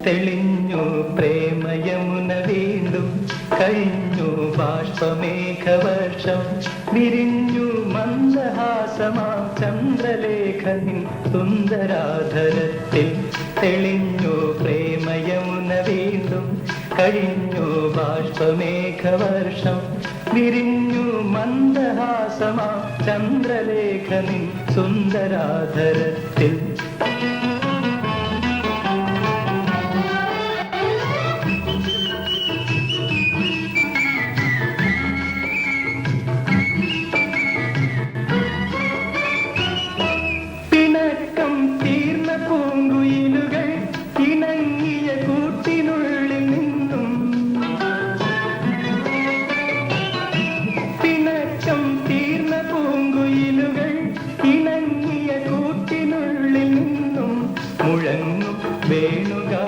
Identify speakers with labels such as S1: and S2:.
S1: തെളിഞ്ഞു പ്രേമയമുന വീണ്ടും കഴിഞ്ഞു ബാഷ്പമേഘവർഷം വിരിഞ്ഞു മന്ദഹാസമാ ചന്ദ്രലേഖനിൻ സുന്ദരാധരത്തിൽ തെളിഞ്ഞു പ്രേമയമുന വീണ്ടും കഴിഞ്ഞു ബാഷ്പമേഘവർഷം വിരിഞ്ഞു മന്ദഹാസമാ ചന്ദ്രലേഖനിൻ സുന്ദരാധരത്തിൽ പിണക്കം തീർന്ന പൂങ്കുയിലുകൾ ഇണങ്ങിയ കൂട്ടിനുള്ളിൽ നിന്നും പിണക്കം തീർന്ന പൂങ്കുയിലുകൾ ഇണങ്ങിയ കൂട്ടിനുള്ളിൽ നിന്നും മുഴങ്ങും വേണുകാ